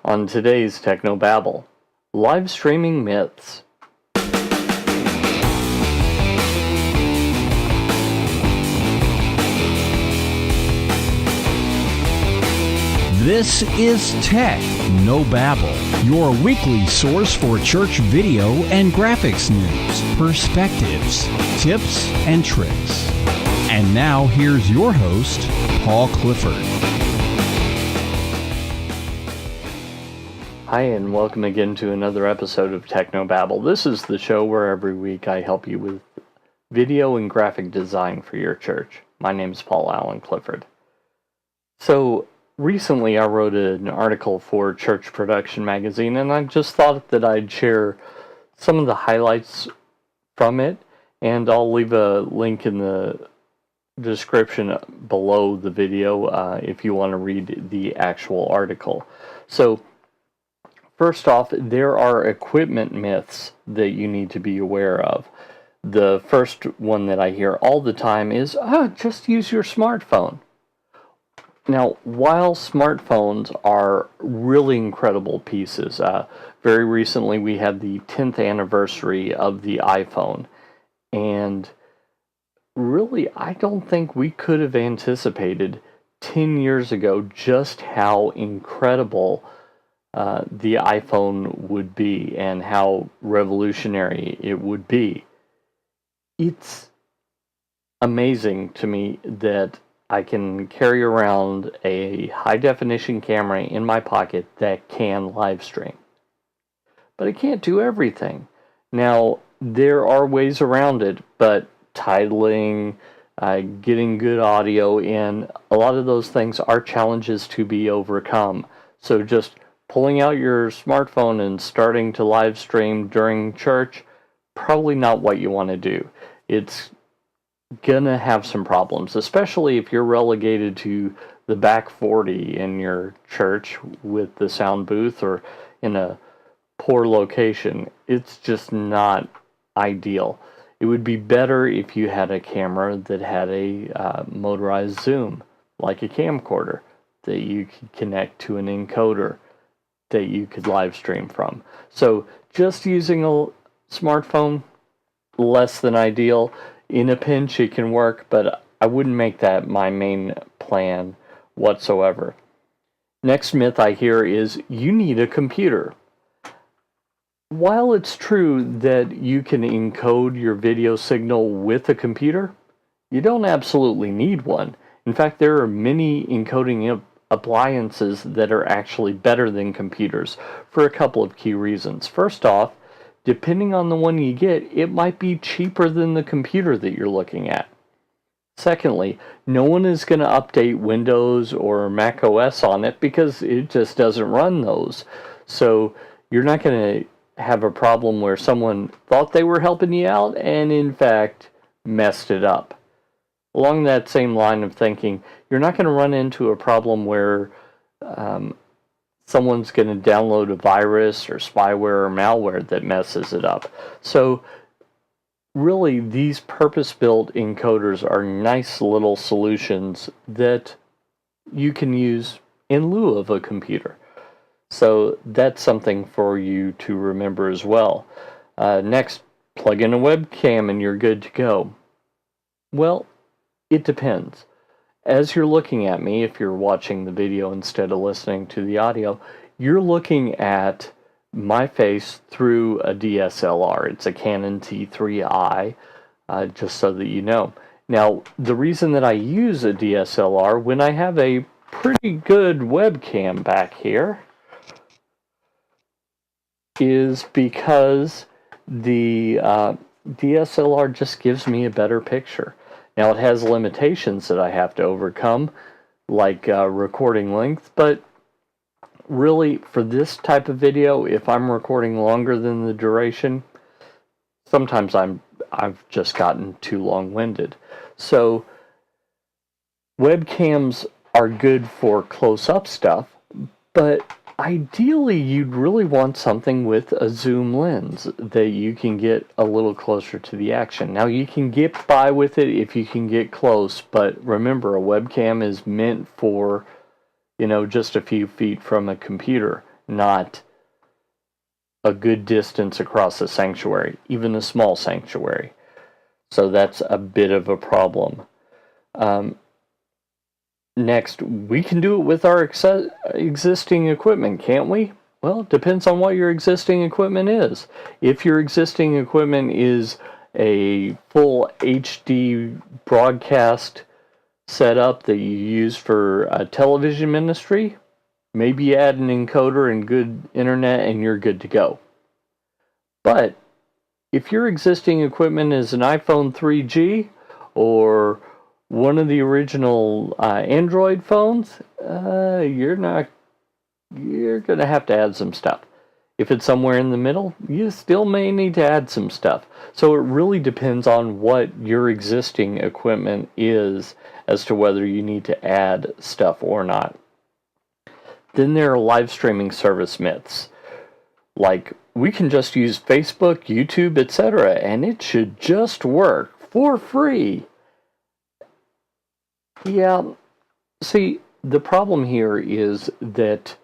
On today's Technobabble, live streaming myths. This is Tech No Babble, your weekly source for church video and graphics news, perspectives, tips, and tricks. And now here's your host, Paul Clifford. Hi, and welcome again to another episode of Technobabble. This is the show where every week I help you with video and graphic design for your church. My name is Paul Allen Clifford. So, recently I wrote an article for Church Production Magazine, and I just thought that I'd share some of the highlights from it, and I'll leave a link in the description below the video if you want to read the actual article. So, first off, there are equipment myths that you need to be aware of. The first one that I hear all the time is, just use your smartphone. Now, while smartphones are really incredible pieces, very recently we had the 10th anniversary of the iPhone, and really I don't think we could have anticipated 10 years ago just how incredible the iPhone would be and how revolutionary it would be. It's amazing to me that I can carry around a high-definition camera in my pocket that can live stream. But it can't do everything. Now, there are ways around it, but titling, getting good audio in, a lot of those things are challenges to be overcome. So just pulling out your smartphone and starting to live stream during church, probably not what you want to do. It's gonna have some problems, especially if you're relegated to the back 40 in your church with the sound booth or in a poor location. It's just not ideal. It would be better if you had a camera that had a motorized zoom, like a camcorder, that you could connect to an encoder that you could live stream from. So just using a smartphone, less than ideal. In a pinch it can work, but I wouldn't make that my main plan whatsoever. Next myth I hear is you need a computer. While it's true that you can encode your video signal with a computer, you don't absolutely need one. In fact, there are many encoding appliances that are actually better than computers for a couple of key reasons. First off, depending on the one you get, it might be cheaper than the computer that you're looking at. Secondly, no one is going to update Windows or Mac OS on it because it just doesn't run those. So you're not going to have a problem where someone thought they were helping you out and in fact messed it up. Along that same line of thinking, you're not going to run into a problem where someone's going to download a virus or spyware or malware that messes it up. So really, these purpose-built encoders are nice little solutions that you can use in lieu of a computer. So that's something for you to remember as well. Next, plug in a webcam and you're good to go. Well, it depends. As you're looking at me, if you're watching the video instead of listening to the audio, you're looking at my face through a DSLR. It's a Canon T3i, just so that you know. Now, the reason that I use a DSLR when I have a pretty good webcam back here is because the DSLR just gives me a better picture. Now, it has limitations that I have to overcome, like recording length, but really, for this type of video, if I'm recording longer than the duration, sometimes I've just gotten too long-winded. So, webcams are good for close-up stuff, but ideally, you'd really want something with a zoom lens that you can get a little closer to the action. Now, you can get by with it if you can get close, but remember, a webcam is meant for, just a few feet from a computer. not a good distance across the sanctuary, even a small sanctuary. So that's a bit of a problem. Next, we can do it with our existing equipment, can't we? Well, it depends on what your existing equipment is. If your existing equipment is a full HD broadcast setup that you use for a television ministry, maybe add an encoder and good internet and you're good to go. But if your existing equipment is an iPhone 3G or one of the original Android phones, you're going to have to add some stuff. If it's somewhere in the middle, you still may need to add some stuff. So it really depends on what your existing equipment is as to whether you need to add stuff or not. Then there are live streaming service myths. Like, we can just use Facebook, YouTube, etc., and it should just work for free. Yeah, see, the problem here is that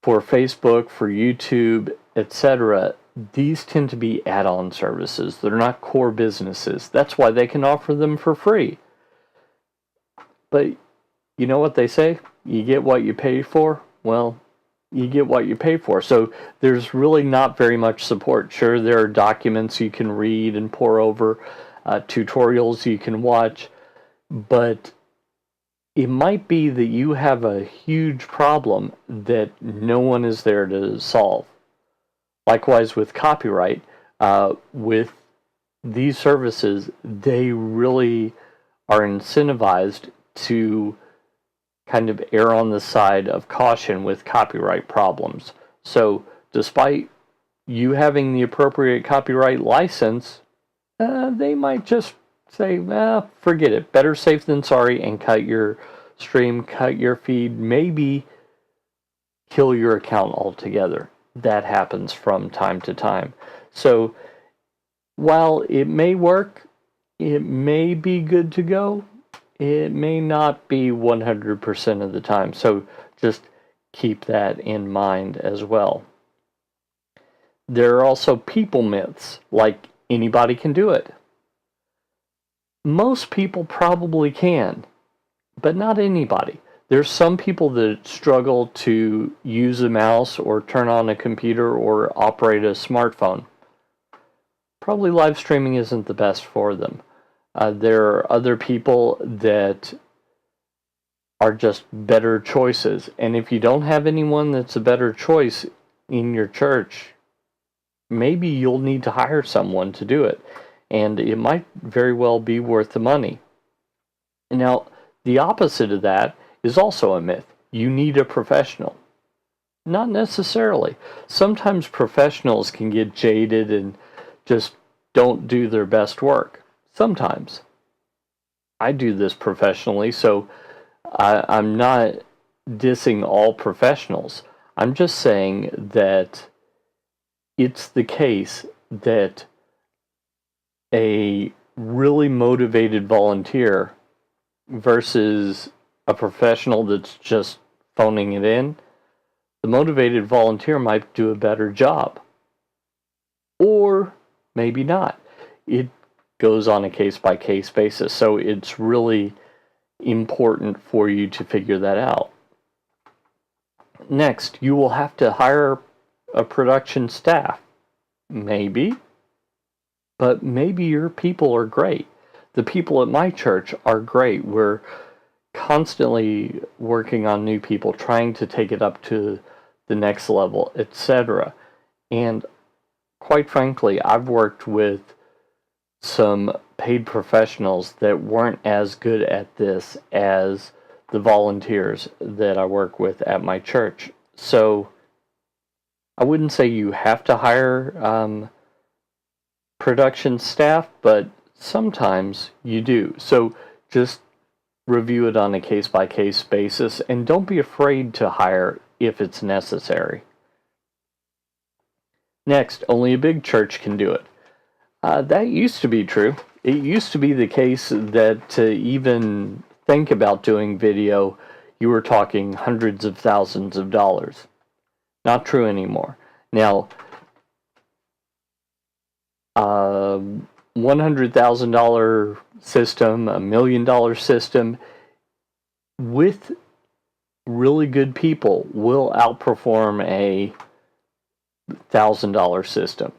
for Facebook, for YouTube, etc., these tend to be add-on services. They're not core businesses. That's why they can offer them for free. But you know what they say? You get what you pay for. Well, you get what you pay for. So there's really not very much support. Sure, there are documents you can read and pore over, tutorials you can watch, but it might be that you have a huge problem that no one is there to solve. Likewise with copyright, with these services, they really are incentivized to kind of err on the side of caution with copyright problems. So despite you having the appropriate copyright license, they might just say, forget it, better safe than sorry, and cut your stream, cut your feed, maybe kill your account altogether. That happens from time to time. So while it may work, it may be good to go, it may not be 100% of the time. So just keep that in mind as well. There are also people myths, like anybody can do it. Most people probably can, but not anybody. There's some people that struggle to use a mouse or turn on a computer or operate a smartphone. Probably live streaming isn't the best for them. There are other people that are just better choices. And if you don't have anyone that's a better choice in your church, maybe you'll need to hire someone to do it. And it might very well be worth the money. Now, the opposite of that is also a myth. You need a professional. Not necessarily. Sometimes professionals can get jaded and just don't do their best work. Sometimes. I do this professionally, so I'm not dissing all professionals. I'm just saying that it's the case that a really motivated volunteer versus a professional that's just phoning it in, the motivated volunteer might do a better job. Or maybe not. It goes on a case-by-case basis, so it's really important for you to figure that out. Next, you will have to hire a production staff. Maybe. But maybe your people are great. The people at my church are great. We're constantly working on new people, trying to take it up to the next level, etc. And quite frankly, I've worked with some paid professionals that weren't as good at this as the volunteers that I work with at my church. So I wouldn't say you have to hire production staff, but sometimes you do. So just review it on a case-by-case basis, and don't be afraid to hire if it's necessary. Next, only a big church can do it. That used to be true. It used to be the case that to even think about doing video, you were talking hundreds of thousands of dollars. Not true anymore. Now, $100,000 system, $1 million system with really good people will outperform a $1,000 system.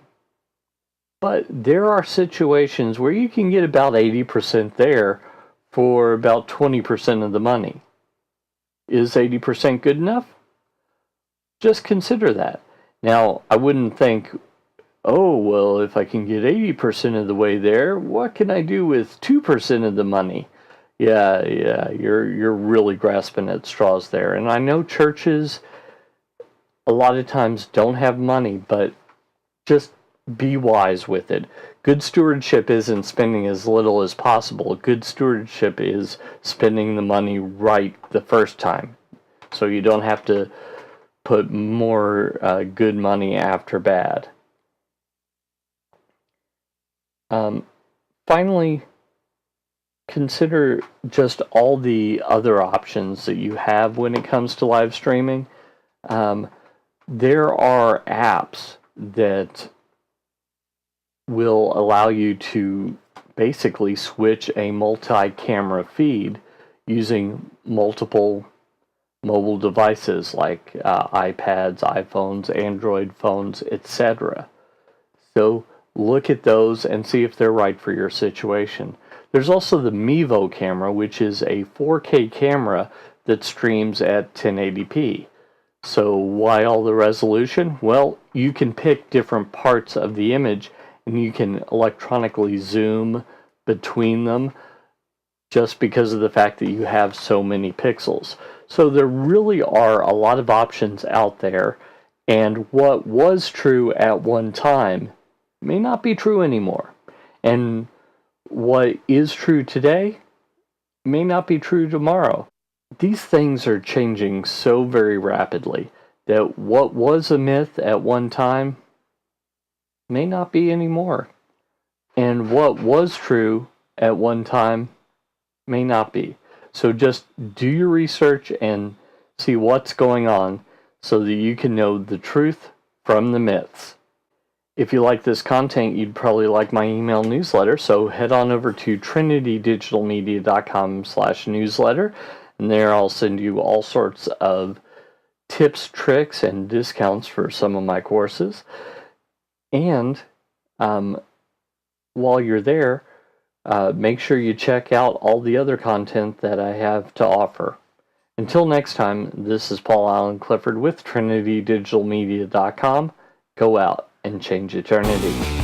But there are situations where you can get about 80% there for about 20% of the money. Is 80% good enough? Just consider that. Now, I wouldn't think, oh, well, if I can get 80% of the way there, what can I do with 2% of the money? Yeah, you're really grasping at straws there. And I know churches a lot of times don't have money, but just be wise with it. Good stewardship isn't spending as little as possible. Good stewardship is spending the money right the first time, so you don't have to put more good money after bad. Finally, consider just all the other options that you have when it comes to live streaming. There are apps that will allow you to basically switch a multi-camera feed using multiple mobile devices like iPads, iPhones, Android phones, etc. So look at those and see if they're right for your situation. There's also the Mevo camera, which is a 4K camera that streams at 1080p. So why all the resolution? Well, you can pick different parts of the image and you can electronically zoom between them just because of the fact that you have so many pixels. So there really are a lot of options out there, and what was true at one time may not be true anymore. And what is true today may not be true tomorrow. These things are changing so very rapidly that what was a myth at one time may not be anymore. And what was true at one time may not be. So just do your research and see what's going on so that you can know the truth from the myths. If you like this content, you'd probably like my email newsletter, so head on over to trinitydigitalmedia.com/newsletter, and there I'll send you all sorts of tips, tricks, and discounts for some of my courses. And while you're there, make sure you check out all the other content that I have to offer. Until next time, this is Paul Allen Clifford with trinitydigitalmedia.com. Go out and change eternity.